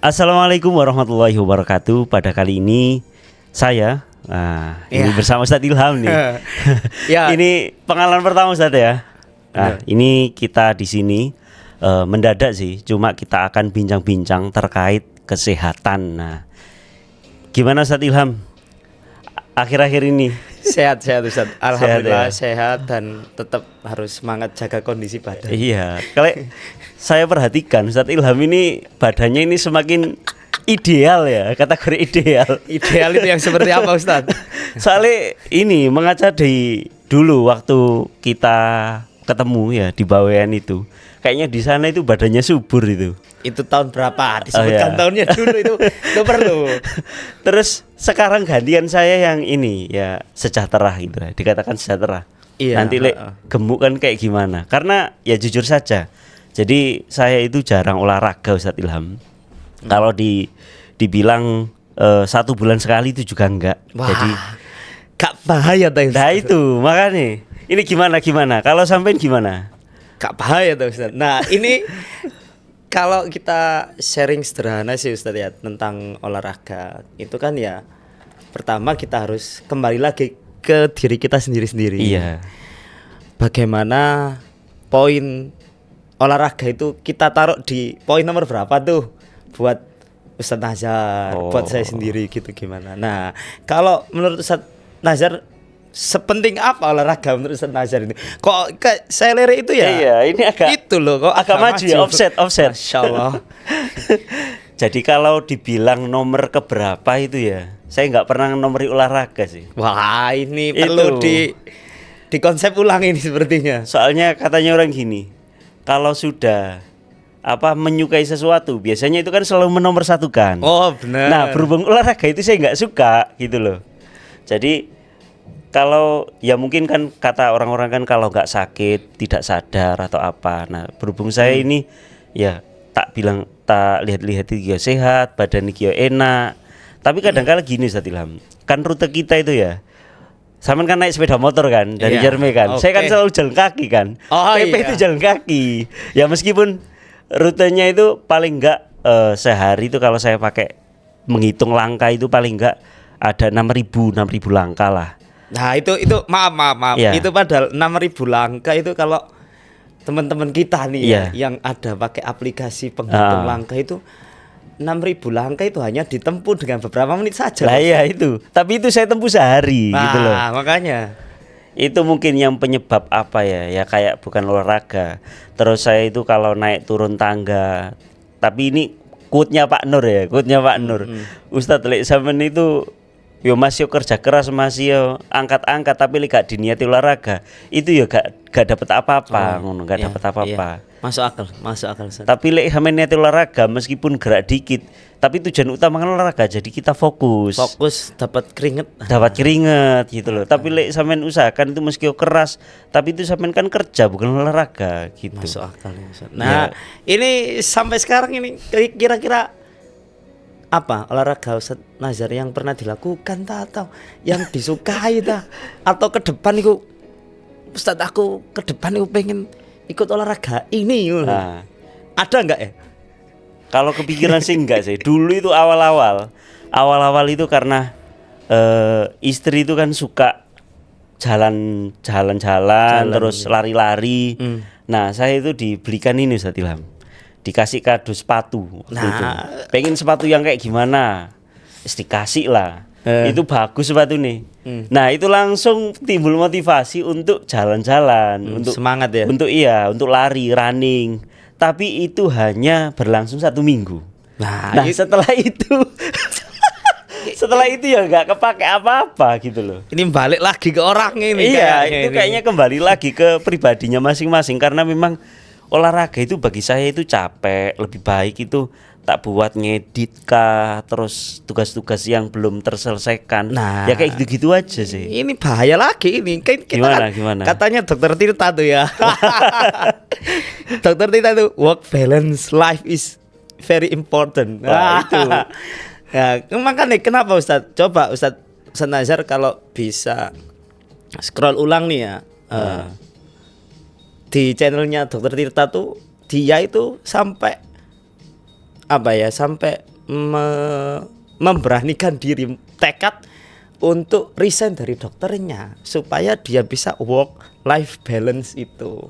Assalamualaikum warahmatullahi wabarakatuh. Pada kali ini saya ini bersama Ustadz Ilham nih. Ini pengalaman pertama Ustadz ya. Ini kita di sini mendadak sih, cuma kita akan bincang-bincang terkait kesehatan. Nah, gimana Ustadz Ilham akhir-akhir ini? Sehat Ustadz. Alhamdulillah sehat dan tetap harus semangat jaga kondisi badan. Iya, kalau saya perhatikan Ustadz Ilham ini badannya ini semakin ideal ya, kategori ideal. Ideal itu yang seperti apa Ustadz? Soalnya ini mengaca dari dulu waktu kita ketemu ya di Bawean itu, kayaknya di sana itu badannya subur itu. Itu tahun berapa? Disebutkan tahunnya dulu itu perlu. Terus sekarang gantian saya yang ini ya sejahtera gitu lah, dikatakan sejahtera. Iya, nanti gemuk kan kayak gimana? Karena ya jujur saja, jadi saya itu jarang olahraga Ustadz Ilham. Kalau dibilang 1 bulan sekali itu juga enggak. Wah, jadi gak bahaya tuh. Nah itu makanya ini gimana? Kalau sampein gimana? Gak bahaya tuh Ustadz. Nah ini kalau kita sharing sederhana sih Ustadz ya tentang olahraga itu kan ya pertama kita harus kembali lagi ke diri kita sendiri-sendiri. Iya. Bagaimana poin olahraga itu kita taruh di poin nomor berapa tuh buat Ustadz Nazar, buat saya sendiri gitu gimana. Nah kalau menurut Ustadz Nazar sepenting apa olahraga menurut Ustadz Nazar ini? Kok saya lirik itu ya? Iya, ini agak itu loh kok agak maju ya, offset. Masya Allah. Jadi kalau dibilang nomor keberapa itu ya, saya nggak pernah nomori olahraga sih. Wah ini perlu di konsep ulang ini sepertinya. Soalnya katanya orang gini, kalau sudah menyukai sesuatu, biasanya itu kan selalu menomorsatukan. Oh benar. Nah berhubung olahraga itu saya nggak suka gitu loh. Jadi kalau ya mungkin kan kata orang-orang kan kalau nggak sakit tidak sadar atau apa. Nah berhubung saya ini ya tak lihat-lihat itu ya sehat, badan itu ya enak. Tapi kadang-kala gini Ustadz Ilham, kan rute kita itu ya, Saman kan naik sepeda motor kan dari Jerman kan. Saya kan selalu jalan kaki kan. PP itu jalan kaki. Ya meskipun rutenya itu paling enggak sehari itu kalau saya pakai menghitung langkah itu paling enggak ada 6.000 langkah lah. Nah itu maaf ya. Itu padahal 6.000 langkah itu kalau teman-teman kita nih yang ada pakai aplikasi penghitung langkah itu 6.000 langkah itu hanya ditempuh dengan beberapa menit saja. Lah iya itu. Tapi itu saya tempuh sehari gitu loh. Nah makanya itu mungkin yang penyebab apa ya? Ya kayak bukan olahraga. Terus saya itu kalau naik turun tangga. Tapi ini quote-nya Pak Nur ya, Ustadz lek sampean itu yo masih kerja keras, masih yo angkat-angkat tapi gak diniati olahraga. Itu yo gak dapat apa-apa, ngono, gak dapat apa-apa. Masuk akal. Tapi lek sampean niati olahraga meskipun gerak dikit, tapi tujuan utama kan olahraga, jadi kita fokus dapat keringet gitu loh. Tapi lek sampean usahakan itu meski keras, tapi itu sampean kan kerja bukan olahraga gitu. Masuk akal ya. Nah, ini sampai sekarang ini kira-kira apa olahraga Ustadz Nazar yang pernah dilakukan atau yang disukai atau ke depan itu Ustadz aku ke depan itu pengen ikut olahraga ini. Nah, ada enggak ya? Kalau kepikiran sih enggak sih. Dulu itu awal-awal itu karena istri itu kan suka jalan-jalan terus lari-lari. Nah, saya itu dibelikan ini Ustadz Ilham. Dikasih kado sepatu waktu itu. Pengen sepatu yang kayak gimana? Dikasih lah. Itu bagus sepatu nih. Nah, itu langsung timbul motivasi untuk jalan-jalan, untuk semangat ya. Untuk lari, running. Tapi itu hanya berlangsung 1 minggu. Nah setelah itu ya nggak kepake apa-apa gitu loh. Ini balik lagi ke orang ini. Iya, itu kayaknya kembali lagi ke pribadinya masing-masing karena memang olahraga itu bagi saya itu capek, lebih baik itu tak buat ngedit kah, terus tugas-tugas yang belum terselesaikan. Nah, ya kayak gitu-gitu aja sih. Ini bahaya lagi ini. Gimana? Katanya dokter Tirta tuh ya. Dokter Tirta tuh work balance, life is very important. Nah, itu. Ya, makanya kenapa Ustadz? Coba Ustadz Nazar kalau bisa scroll ulang nih ya. Di channelnya Dokter Tirta tuh dia itu sampai memberanikan diri, tekad untuk resign dari dokternya supaya dia bisa work life balance itu.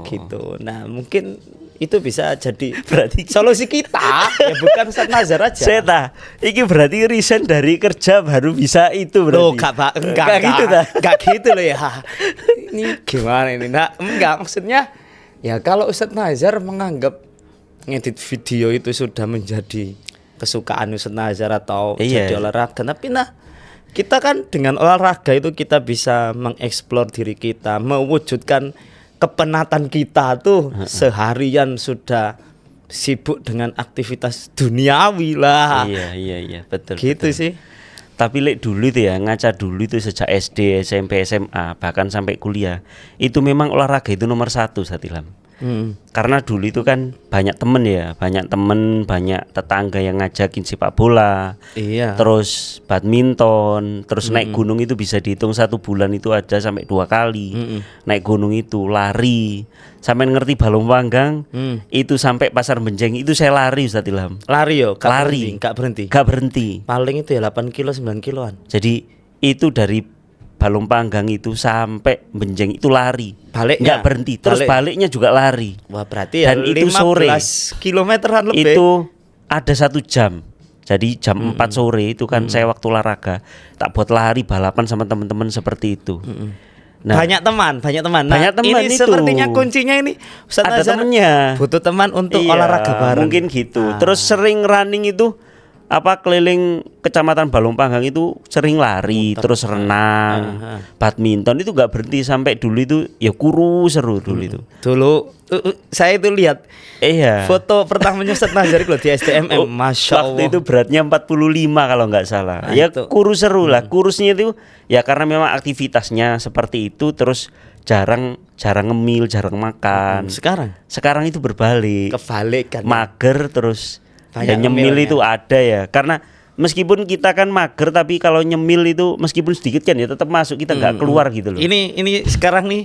Gitu. Nah, mungkin itu bisa jadi Berarti solusi kita ya, bukan Ustaz Nazar aja. Seta, iki berarti resign dari kerja baru bisa itu berarti. Loh, enggak gitu dah. Enggak gitu loh ya. Ini gimana ini? Nah, enggak, maksudnya ya kalau Ustaz Nazar menganggap ngedit video itu sudah menjadi kesukaan Ustaz Nazar atau Iya. jadi olahraga, tapi nah kita kan dengan olahraga itu kita bisa mengeksplor diri kita, mewujudkan kepenatan kita tuh seharian sudah sibuk dengan aktivitas duniawi lah. Iya, betul. Gitu betul. sih. Tapi lek dulu itu ya, ngaca dulu itu sejak SD, SMP, SMA, bahkan sampai kuliah, itu memang olahraga itu nomor satu, Satilam. Karena dulu itu kan banyak temen, banyak tetangga yang ngajakin sepak bola, Iya. terus badminton, terus naik gunung itu bisa dihitung 1 bulan itu aja sampai 2 kali. Naik gunung itu lari, sampai ngerti balong panggang, itu sampai Pasar Benjeng itu saya lari, Ustaz Ilham. Lari yo, Lari. enggak berhenti. Gak berhenti. Paling itu ya 8 kilo 9 kiloan. Jadi itu dari Balong Panggang itu sampai Benjeng itu lari. Baliknya? Nggak berhenti. Terus baliknya juga lari. Wah, berarti ya Dan itu 15 sore. kilometeran lebih. Itu ada 1 jam. Jadi jam 4 sore itu kan saya waktu olahraga tak buat lari balapan sama teman-teman seperti itu. Nah, banyak teman. Nah, banyak teman ini itu. sepertinya kuncinya ini Ustaz ada Nazar temennya. butuh teman untuk Iya, olahraga bareng. mungkin gitu. Terus sering running itu keliling kecamatan Balong Panggang itu sering lari, terus renang, badminton itu nggak berhenti sampai dulu itu ya seru dulu itu. Dulu saya itu lihat Iya. foto pertamanya Ustaz Nazar loh di SDMM. Masya Waktu Allah. itu beratnya 45 kalau nggak salah. Nah, Ya itu. kurus seru lah. Kurusnya itu ya karena memang aktivitasnya seperti itu, terus jarang ngemil, jarang makan. Sekarang itu berbalik. Kebalik kan. Mager terus Banyak ya nyemil ngemilnya. itu ada ya. Karena meskipun kita kan mager tapi kalau nyemil itu meskipun sedikit kan ya tetap masuk, kita nggak keluar gitu loh. Ini sekarang nih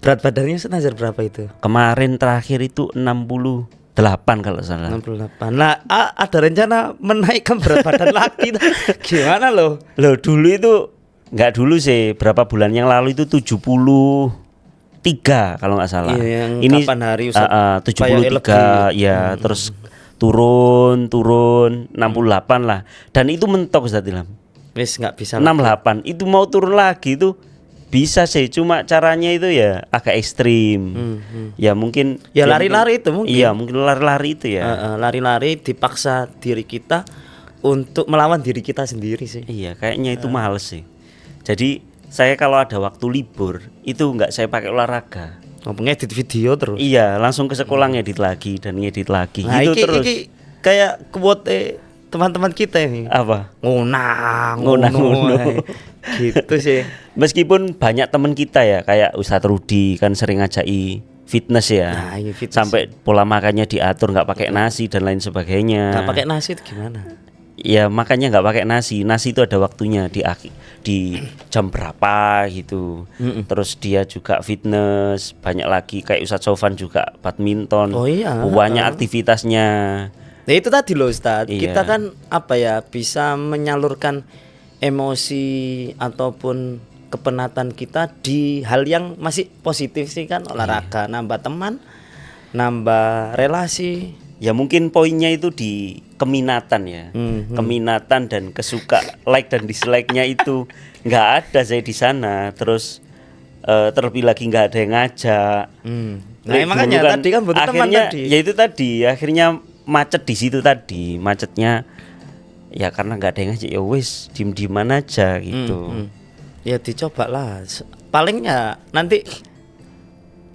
berat badannya Ustaz Nazar berapa itu? Kemarin terakhir itu 68 kalau salah. 68. Nah, ada rencana menaikkan berat badan lagi. Gimana loh? Loh dulu itu nggak dulu sih, berapa bulan yang lalu itu 73 kalau nggak salah. Iya, yang ini kapan hari Ustaz? 73 ya, terus turun 68 lah. Dan itu mentok Ustaz Ilham. Wis nggak bisa 68 itu mau turun lagi itu bisa sih, cuma caranya itu ya agak ekstrim. Ya mungkin Ya lari-lari itu mungkin. Iya, mungkin lari-lari itu ya. Lari-lari dipaksa diri kita untuk melawan diri kita sendiri sih. Iya, kayaknya itu males sih. Jadi saya kalau ada waktu libur itu nggak saya pakai olahraga. Ngedit video terus. Iya, langsung ke sekolah ngedit lagi dan ngedit lagi. Nah, gitu iki, terus. iki kayak quote teman-teman kita ini. Apa? Ngunang. Gitu sih. Meskipun banyak teman kita ya, kayak Ustadz Rudi kan sering ngajai fitness ya. Nah, iya, fitness. Sampai pola makannya diatur, nggak pakai nasi dan lain sebagainya. Nggak pakai nasi itu gimana? Ya makanya nggak pakai nasi. Nasi itu ada waktunya di jam berapa gitu. Terus dia juga fitness, banyak lagi kayak Ustadz Sofan juga badminton. Oh iya. Banyak aktivitasnya. Nah itu tadi loh Ustadz, Iya. kita kan bisa menyalurkan emosi ataupun kepenatan kita di hal yang masih positif sih kan, olahraga, nambah teman, nambah relasi. Ya mungkin poinnya itu di keminatan ya. Keminatan dan kesuka, like dan dislike-nya itu nggak ada saya di sana. Terus terlebih lagi nggak ada yang ngajak. Nah makanya tadi kan butuh teman akhirnya, tadi. ya itu tadi akhirnya macet di situ tadi. Macetnya ya karena nggak ada yang ngajak, ya wis diem-dieman aja gitu. Ya dicoba lah. Palingnya nanti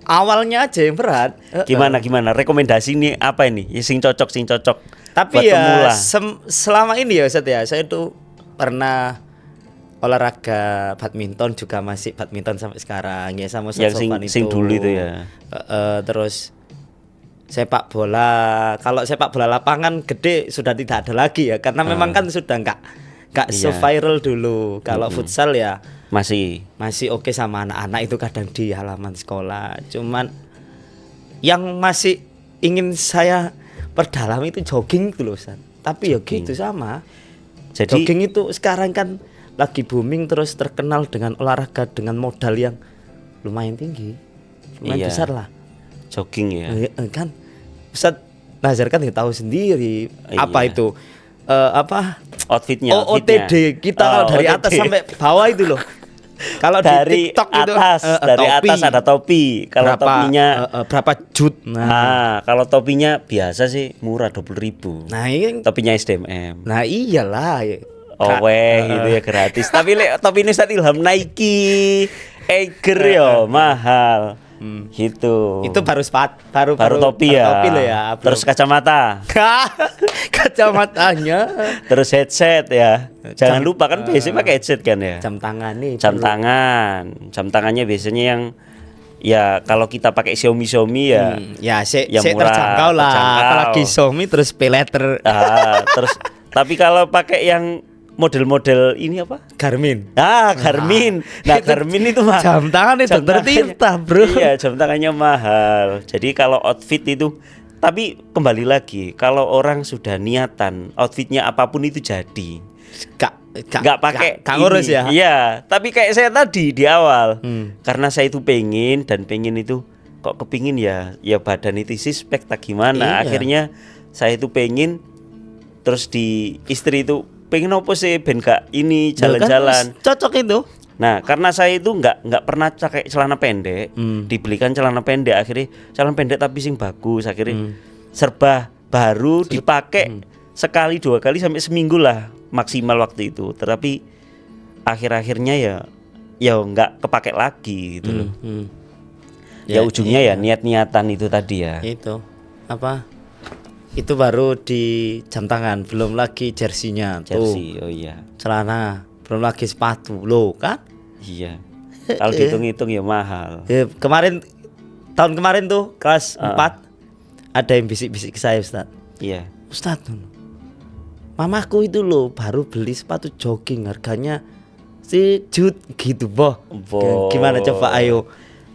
awalnya aja yang berat. Gimana rekomendasi nih apa ini? Ya, sing cocok Tapi buat ya pemula. selama ini ya Ustadz ya, saya tuh pernah olahraga badminton, juga masih badminton sampai sekarang ya, sama Ustadz Yang Sofan sing dulu itu ya. Terus sepak bola, kalau sepak bola lapangan gede sudah tidak ada lagi ya, karena memang kan sudah nggak Iya. se-viral dulu. Kalau futsal ya Masih oke sama anak-anak itu kadang di halaman sekolah. Cuman yang masih ingin saya perdalam itu jogging itu loh Ustaz. Tapi ya Jogging. gitu sama. Jadi Jogging itu sekarang kan lagi booming terus terkenal dengan olahraga dengan modal yang lumayan tinggi. Lumayan Iya. besar lah. jogging ya. Kan Ustadz Nazar kan tahu sendiri apa Iya. itu apa Outfitnya. OOTD kita kalau dari atas OOTD. sampai bawah itu loh. Kalau dari di TikTok itu atas, dari topi. atas ada topi. Kalau berapa, topinya berapa jut. kalau topinya biasa sih murah 20.000. Nah, ini Topinya SDMM. nah iyalah. Gitu ya gratis. Tapi topi ini Ustadz Ilham Nike, Eiger yo mahal. Gitu. Itu baru baru topi ya. Topi loh ya. belum. Terus kacamata. Kacamatanya, Terus headset ya. Jangan lupa kan biasanya pakai headset kan ya. jam tangan nih. Jam tangan. Jam tangannya biasanya yang ya kalau kita pakai Xiaomi ya. Ya, yang murah, terjangkau lah. terjangkau. Apalagi Xiaomi terus pay letter. Terus tapi kalau pakai yang model-model ini apa? Garmin. Garmin. Nah, Itu Garmin itu mah jam tangan itu jam Dr. tangannya- Tirta, bro. Iya, jam tangannya mahal. Jadi kalau outfit itu tapi kembali lagi, kalau orang sudah niatan outfitnya apapun itu jadi. Nggak pakai gak ngurus ini. ya. Iya, tapi kayak saya tadi di awal. Hmm. Karena saya itu pengen itu kok kepingin ya badan itu suspek tak gimana. Iya. Akhirnya saya itu pengen terus di istri itu pengen apa sih ben gak ini jalan-jalan. Kan cocok itu. Nah, karena saya itu nggak pernah pakai celana pendek, dibelikan celana pendek akhirnya celana pendek tapi sing bagus akhirnya serba baru dipakai sekali 2 kali sampai seminggu lah maksimal waktu itu. Tetapi akhir-akhirnya ya nggak kepake lagi gitu loh. Ya ujungnya ya niat-niatan itu tadi ya. Itu apa? Itu baru di jam tangan, belum lagi jersinya. Jersey, oh iya. Celana, belum lagi sepatu. Loh, kan? Iya. Kalau dihitung-hitung ya mahal. Tahun kemarin tuh kelas 4 ada yang bisik-bisik ke saya, Ustaz. Iya. Ustaz, mamaku itu loh baru beli sepatu jogging harganya sejut gitu, boh. Boh. Gimana coba ayo?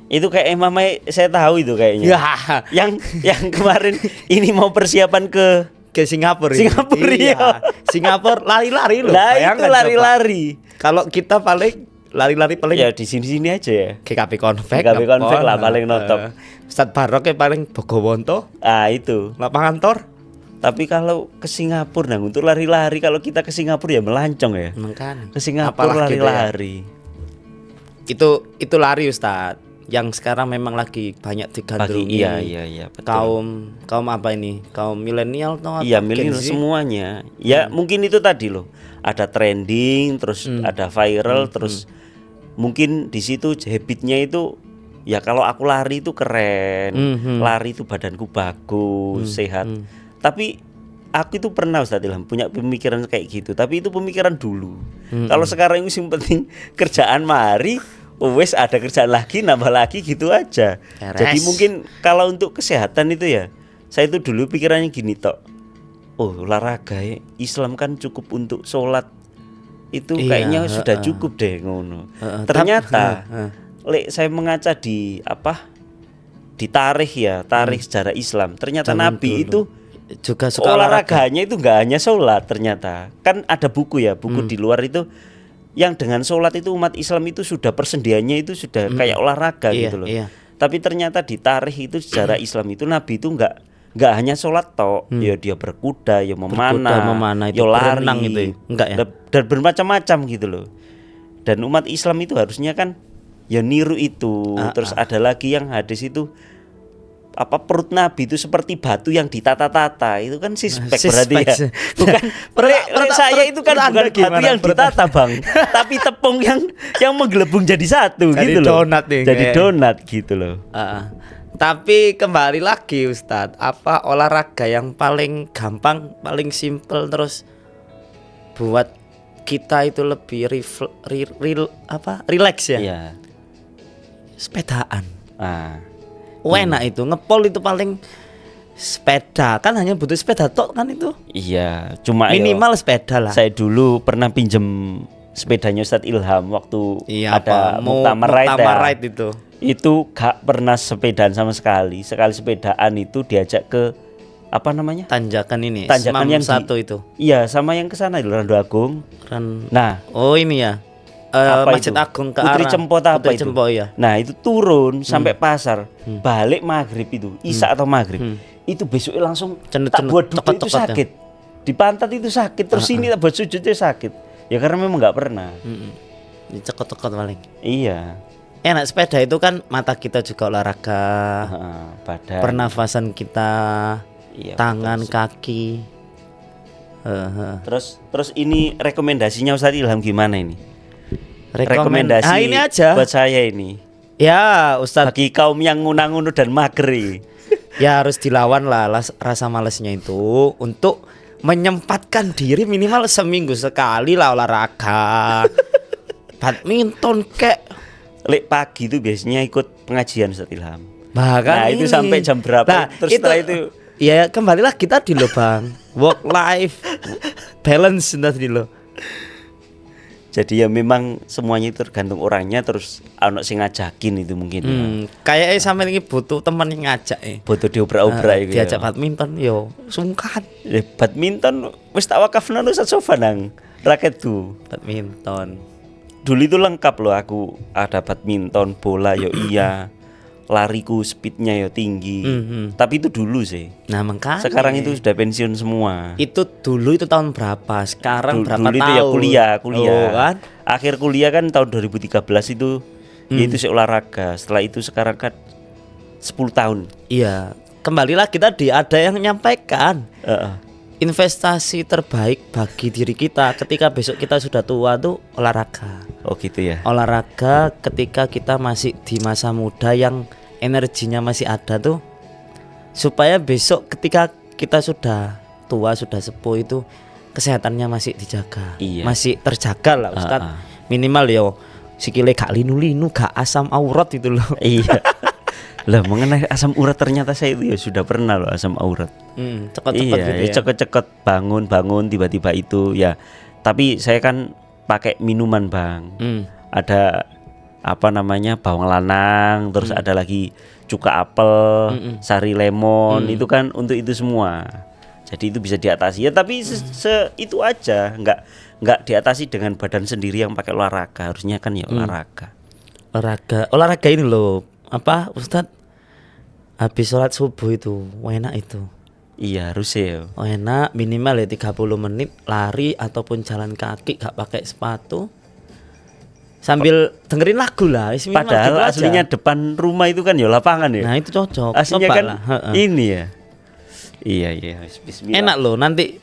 Itu kayak mama saya tahu itu kayaknya. Ya, Yang kemarin ini mau persiapan ke Singapura. ini. Singapura, Iya. iya. Singapura lari-lari loh. Lah itu Bayangkan lari-lari. coba. Kalau kita paling lari-lari paling Ya di sini-sini aja ya. GKP Konvek. GKP Konvek lah ngepon. paling nonton. Ustadz Baroknya paling Bogowonto, Itu. lapangan Tor. Tapi kalau ke Singapura nah untuk lari-lari kalau kita ke Singapura ya melancong ya. Kan. Ke Singapura Apalagi itu ya. lari-lari. Itu lari Ustadz. Yang sekarang memang lagi banyak digandrungi. Iya betul. Kaum apa ini? Kaum milenial atau Iya Gen milenial Z? semuanya. Ya mungkin itu tadi loh. Ada trending, terus ada viral, terus mungkin di situ habitnya itu ya kalau aku lari itu keren, lari itu badanku bagus, sehat. Tapi aku itu pernah Ustadz Ilham punya pemikiran kayak gitu. Tapi itu pemikiran dulu. Kalau sekarang itu yang penting kerjaan mari. Wes ada kerjaan lagi nambah lagi gitu aja. Beres. Jadi mungkin kalau untuk kesehatan itu ya saya itu dulu pikirannya gini tok. Oh olahraga ya Islam kan cukup untuk sholat itu Iya, kayaknya sudah cukup deh ngono. Heeh, Ternyata lek saya mengaca di tarikh ya tarikh sejarah Islam. Ternyata Zaman Nabi dulu. itu juga suka olahraga. olahraganya itu nggak hanya sholat ternyata. Kan ada buku ya buku di luar itu yang dengan sholat itu umat Islam itu sudah persendiannya itu sudah kayak olahraga Iya, gitu loh. iya. Tapi ternyata di tarikh itu sejarah Islam itu Nabi itu nggak hanya sholat tok, ya dia berkuda, ya memanah itu, ya berenang lari, itu ya? Enggak ya? dan bermacam-macam gitu loh. Dan umat Islam itu harusnya kan ya niru itu. Terus ada lagi yang hadis itu apa perut Nabi itu seperti batu yang ditata-tata itu kan suspek berarti ya. Bukan perut saya itu kan bukan batu yang ditata bang, tapi tepung yang menggelembung jadi satu Jadi gitu loh. donat nih, Jadi kayak. donat gitu loh. Tapi kembali lagi Ustadz, apa olahraga yang paling gampang, paling simple terus buat kita itu lebih relax ya? Iya. Sepedaan. Nah, Enak itu ngepol itu paling sepeda kan hanya butuh sepeda tok kan itu iya. Cuma minimal sepeda lah. saya dulu pernah pinjem sepedanya Ustadz Ilham waktu ada Muktamar Ride ya. Ride itu. Itu gak pernah sepedaan sama sekali. Sekali sepedaan itu diajak ke apa namanya? Tanjakan ini. Tanjakan Semam yang satu itu. Iya, sama yang ke sana di Randu Agung. Nah, Oh ini ya. apa Masjid itu? Agung ke Putri arah Cempot apa Putri itu? Cempot ya. Nah, itu turun sampai pasar, balik maghrib itu, isya atau maghrib. Itu besoknya langsung tak buat duduk itu cekot-cekot ya. sakit. Di pantat itu sakit, terus ini tak buat sujudnya sakit. Ya karena memang nggak pernah. Dicekot-cekot paling. Iya. Enak sepeda itu kan mata kita juga olahraga. Badan. Pernafasan kita, Iya, tangan, kaki. Terus ini rekomendasinya Ustadz Ilham gimana ini? Rekomendasi Ah, ini aja. buat saya ini. Ya, Ustadz. Bagi kaum yang ngunang-ngunu dan mager. Ya harus dilawan lah rasa malesnya itu untuk menyempatkan diri minimal seminggu sekali lah olahraga. Badminton kek. Lek pagi itu biasanya ikut pengajian Ustadz Ilham. Bahkan Nah, itu sampai jam berapa? Nah, Terus setelah itu ya kembalilah kita di lo Bang. Work life balance tadi lo. jadi ya memang semuanya itu tergantung orangnya, terus ono sing ngajakin itu mungkin ya. Kayaknya sampe ini butuh teman yang ngajak Butuh diobrak-obrak itu. diajak badminton yo sungkan. Badminton wis tak wakafno Ustadz Sofan nang raket tuh. Badminton. Dulu itu lengkap loh, aku ada badminton, bola yo iya. Lariku speednya yo tinggi. Tapi itu dulu sih. Nah, makanya Sekarang itu sudah pensiun semua. itu dulu itu tahun berapa? Sekarang berapa Dulu tahun? itu ya kuliah. Oh, kan? Akhir kuliah kan tahun 2013 itu yaitu saya olahraga. Setelah itu sekarang kan 10 tahun. Iya. Kembalilah kita ada yang menyampaikan investasi terbaik bagi diri kita ketika besok kita sudah tua tuh olahraga. Oh gitu ya. Olahraga ketika kita masih di masa muda yang energinya masih ada tuh, supaya besok ketika kita sudah tua, sudah sepuh itu kesehatannya masih dijaga. Iya. Masih terjaga lah Ustadz. Minimal yo sikile gak linu-linu, gak asam aurat itu loh. Iya. Lah mengenai asam urat ternyata saya itu ya sudah pernah loh asam urat. Cepet-cepet Iya, gitu ya. cekot-cekot bangun tiba-tiba itu ya. Tapi saya kan pakai minuman Bang. Ada apa namanya bawang lanang, terus ada lagi cuka apel, sari lemon, itu kan untuk itu semua. Jadi itu bisa diatasi ya, tapi itu aja, nggak diatasi dengan badan sendiri yang pakai olahraga. Harusnya kan ya olahraga. Olahraga ini loh, apa Ustadz? Habis sholat subuh itu, enak itu. Iya harusnya ya. Enak, minimal ya 30 menit lari ataupun jalan kaki gak pakai sepatu. Sambil dengerin lagu lah. Minimal Padahal gitu aja. aslinya depan rumah itu kan ya lapangan ya. Nah itu cocok. Aslinya Coba kan lah. ini ya. Iya. Bismillah. Enak loh, nanti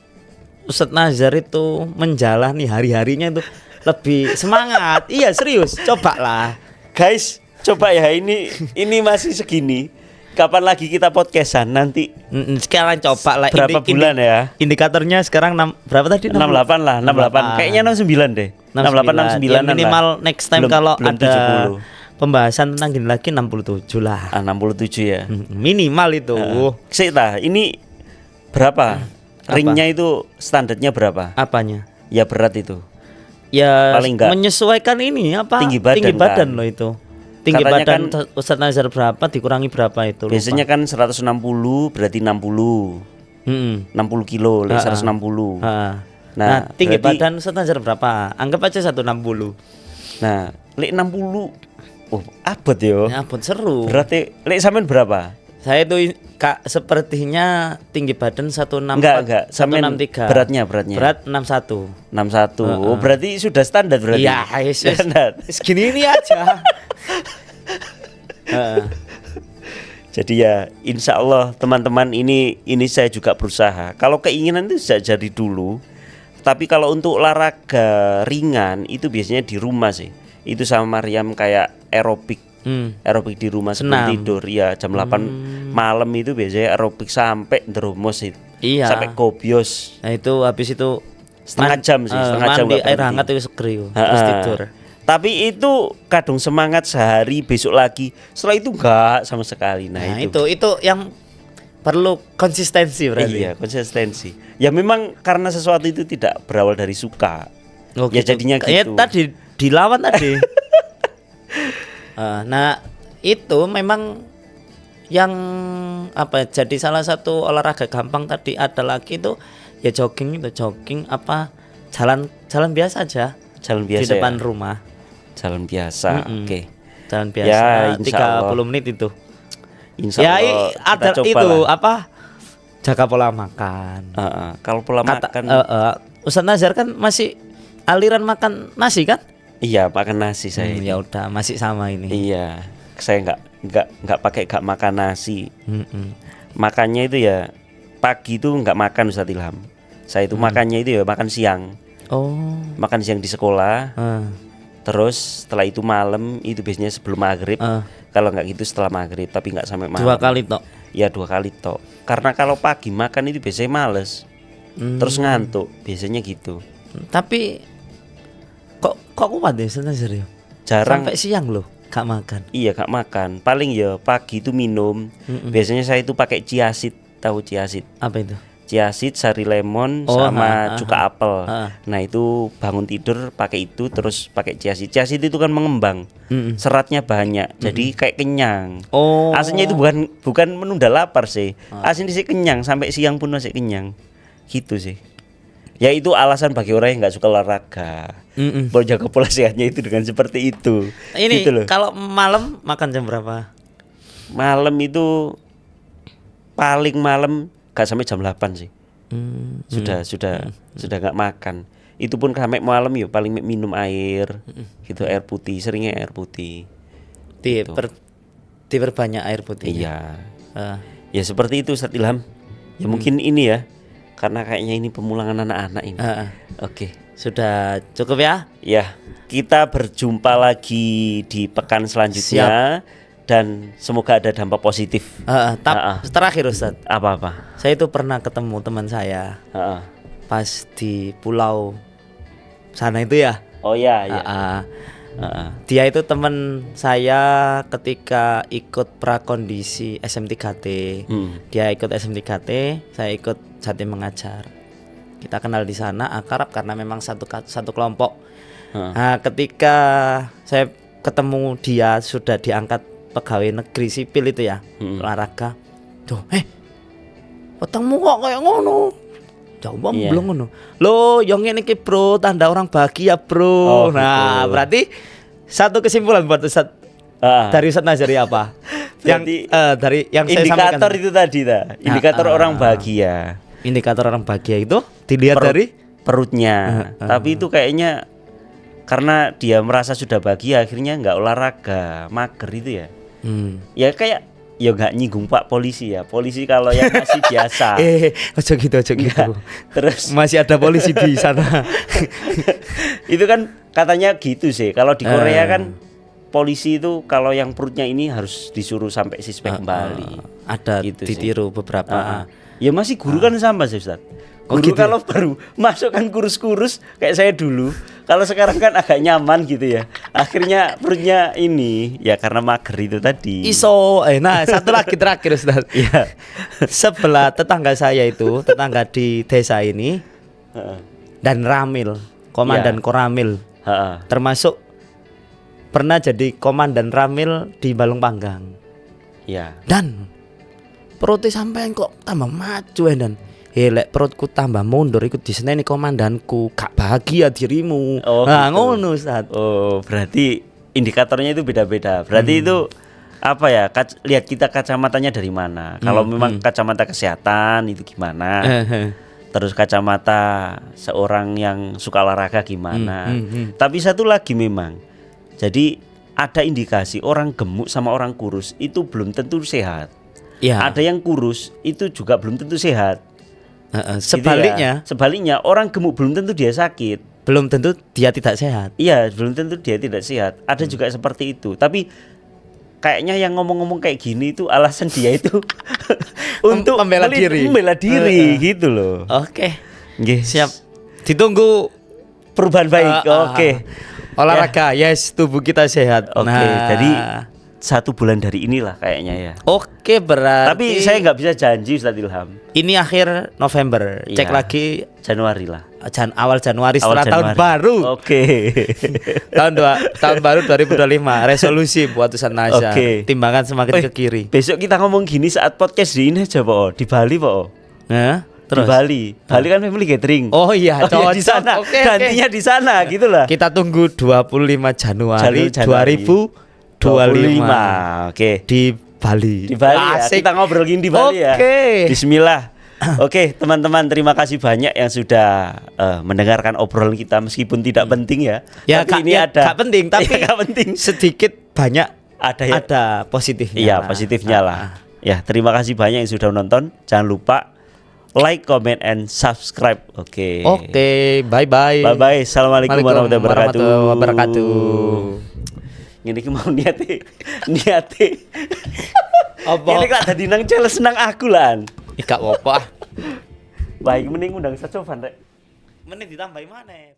Ustadz Nazar itu menjalani hari-harinya itu lebih semangat. Iya serius, coba lah. Guys, coba ya ini masih segini. Kapan lagi kita podcastan nanti? Sekarang coba lah. Berapa bulan ya? Indikatornya sekarang berapa tadi? 68 lah, 68. Kayaknya 69 deh. 68 69 Ya, minimal next time kalau belum ada 70. pembahasan tentang gini lagi 67 lah. 67 ya. Minimal itu. Sik tah, ini berapa? Ringnya itu standarnya berapa? Apanya? Ya berat itu. Ya Paling enggak menyesuaikan ini apa? tinggi badan kan? loh itu. Tinggi Katanya badan Ustadz Nazar berapa dikurangi berapa itu? Biasanya kan 160 berarti 60. 60 kilo, lek 160. Nah, tinggi berarti, badan Ustadz Nazar berapa? Anggap aja 160. Nah, lek 60. Oh, abot yo. Ya ampun seru. Berarti lek sampean berapa? Saya itu Kak sepertinya tinggi badan 164. Enggak, sampean 163. beratnya. Berat 61. 61. Oh, berarti sudah standar berarti. Iya, standar. segini ini aja. Jadi ya insya Allah teman-teman ini saya juga berusaha. Kalau keinginan itu sejak jadi dulu. Tapi kalau untuk olahraga ringan itu biasanya di rumah sih. Itu sama Mariam kayak aerobik. Aerobik di rumah sebelum tidur ya jam 8 malam itu biasanya aerobik sampai nderomos itu. Iya. Sampai kopios. Nah itu habis itu Setengah jam sih, setengah jam mandi nggak air berhenti. hangat itu seger terus tidur. Tapi itu kadung semangat sehari besok lagi. Setelah itu enggak sama sekali. Nah, itu yang perlu konsistensi berarti. Iya, konsistensi. Ya memang karena sesuatu itu tidak berawal dari suka. Oh, ya gitu. jadinya Ya gitu. tadi dilawan tadi. Nah, itu memang yang apa jadi salah satu olahraga gampang tadi ada lagi tuh ya jogging apa jalan biasa aja Jalan di biasa depan ya. rumah. Jalan biasa. Mm-mm. Oke. Jalan Ya, biasa insya 30 Allah. menit itu. Insya Ya Allah ada kita coba itu lah. apa jaga pola makan. Kalau pola makan, Ustaz Nazar kan masih aliran makan nasi kan? iya makan nasi saya. ini. Ya udah masih sama ini. Iya, saya nggak pakai nggak makan nasi. Mm-mm. Makannya itu ya pagi itu nggak makan Ustadz Ilham. Saya itu makannya itu ya makan siang. Oh. Makan siang di sekolah. Ah. Terus setelah itu malam itu biasanya sebelum maghrib. Ah. Kalau nggak gitu setelah maghrib, tapi nggak sampai malam. 2 kali tok. Ya 2 kali tok. Karena kalau pagi makan itu biasanya males. Terus ngantuk, biasanya gitu. Tapi kok kuat ya Ustaz Nazar ya? Jarang. Sampai siang loh gak makan. Iya gak makan. Paling ya pagi itu minum. Biasanya saya itu pakai chia seed. Tahu chia seed? Apa itu? Chia seed, sari lemon, Oh, sama cuka apel. ha. Nah itu bangun tidur pakai itu terus pakai chia seed. Chia seed itu kan mengembang. Mm-mm. Seratnya banyak. Jadi kayak kenyang. Oh. Aslinya itu bukan menunda lapar sih. Aslinya sih kenyang sampai siang pun masih kenyang. Gitu sih. Ya itu alasan bagi orang yang nggak suka olahraga. Mm-mm. Mau jaga pola sehatnya itu dengan seperti itu. Ini Gitu loh. kalau malam makan jam berapa? Malam itu paling malam gak sampai jam 8 sih. Sudah nggak makan. Itu pun sampai malam ya paling minum air. Gitu air putih, seringnya air putih. Diperbanyak air putih. Iya. Ah. Ya seperti itu Ustadz Ilham. Ya mungkin ini ya. Karena kayaknya ini pemulangan anak-anak ini. Oke. Sudah cukup ya? Ya, kita berjumpa lagi di pekan selanjutnya dan semoga ada dampak positif. Terakhir Ustaz, Apa-apa? saya itu pernah ketemu teman saya pas di pulau sana itu ya. Oh ya, ya. Dia itu teman saya ketika ikut prakondisi SM3T. Dia ikut SM3T, saya ikut Jatim Mengajar. Kita kenal di sana, akrab karena memang satu kelompok. Nah, ketika saya ketemu dia sudah diangkat pegawai negeri sipil itu ya, olahraga. Tuh, otakmu kok kayak ngono? Coba belum ngono. Loh, yang ini ki bro, tanda orang bahagia bro. Oh, nah, gitu. berarti satu kesimpulan buat Ustaz dari Ustaz Nazari apa? Yang dari yang saya indikator sampaikan. itu tadi indikator orang bahagia. Indikator orang bahagia itu dilihat dari perutnya. Tapi itu kayaknya karena dia merasa sudah bahagia akhirnya nggak olahraga, mager itu ya. Ya kayak ya nggak nyinggung Pak polisi ya. Polisi kalau yang masih biasa. ojo gitu. Terus Masih ada polisi di sana. itu kan katanya gitu sih. Kalau di Korea kan polisi itu kalau yang perutnya ini harus disuruh sampai sispek kembali. Ada Gitu ditiru beberapa. Ya masih guru kan sama sih Ustaz. Guru gitu. kalau baru masuk kan kurus-kurus kayak saya dulu. Kalau sekarang kan agak nyaman gitu ya. Akhirnya perutnya ini ya karena mager itu tadi. Nah satu lagi terakhir Ustaz. Ya. Sebelah tetangga saya itu, tetangga di desa ini, dan Ramil, komandan Koramil, termasuk pernah jadi komandan Ramil di Balong Panggang. Ya. Dan perutnya sampean kok tambah maju dan lek perutku tambah mundur ikut diseneni komandanku, gak bahagia dirimu. Oh, nah gitu. ngono Ustaz. Oh, berarti indikatornya itu beda-beda. Berarti itu apa ya? Lihat kita kacamatanya dari mana. Kalau memang kacamata kesehatan itu gimana? Terus kacamata seorang yang suka olahraga gimana? Tapi satu lagi memang. Jadi ada indikasi orang gemuk sama orang kurus itu belum tentu sehat. Ya. Ada yang kurus itu juga belum tentu sehat. Sebaliknya, gitu ya. Sebaliknya orang gemuk belum tentu dia sakit. belum tentu dia tidak sehat. Iya, belum tentu dia tidak sehat. Ada juga seperti itu. Tapi kayaknya yang ngomong-ngomong kayak gini itu alasan dia itu untuk membela diri. Gitu loh. Oke. Nggih. Siap. Ditunggu Perubahan baik. Oke. Olahraga, yes, tubuh kita sehat. Oke, jadi 1 bulan dari inilah kayaknya ya. Oke, berarti Tapi saya nggak bisa janji Ustadz Ilham. ini akhir November. Cek Iya. lagi Januari lah. awal Januari Awal setelah tahun Januari. baru. Oke. tahun baru 2025 resolusi buat Ustadz Nazar. Oke. Timbangan semakin ke kiri. Besok kita ngomong gini saat podcast di ini aja Po, di Bali Po. Nah, Di terus Bali. Bali kan family gathering. Oh iya, Oh, iya, cocok. di sana. Oke, Gantinya di sana gitu lah. Kita tunggu 25 Januari, Januari. 2025 Oke. di Bali. Di Bali ya. Asik. Kita ngobrol gini di Bali ya. Oke. Bismillah. Oke, teman-teman, terima kasih banyak yang sudah mendengarkan obrolan kita meskipun tidak penting ya. Ya, Tapi ini ada gak penting, tapi Ya, gak penting. sedikit banyak Ada ya. ada positifnya. Iya, lah. positifnya lah. Ya, terima kasih banyak yang sudah menonton. Jangan lupa like, comment, and subscribe. Oke. Oke, bye-bye. Bye-bye. Assalamualaikum warahmatullahi wabarakatuh. Ini ki mau niate. Apa? Ini kok dadi nang challenge nang aku lan. Gak apa-apa. Baik mending undang Ustaz Sofan rek. Mending ditambahi mana?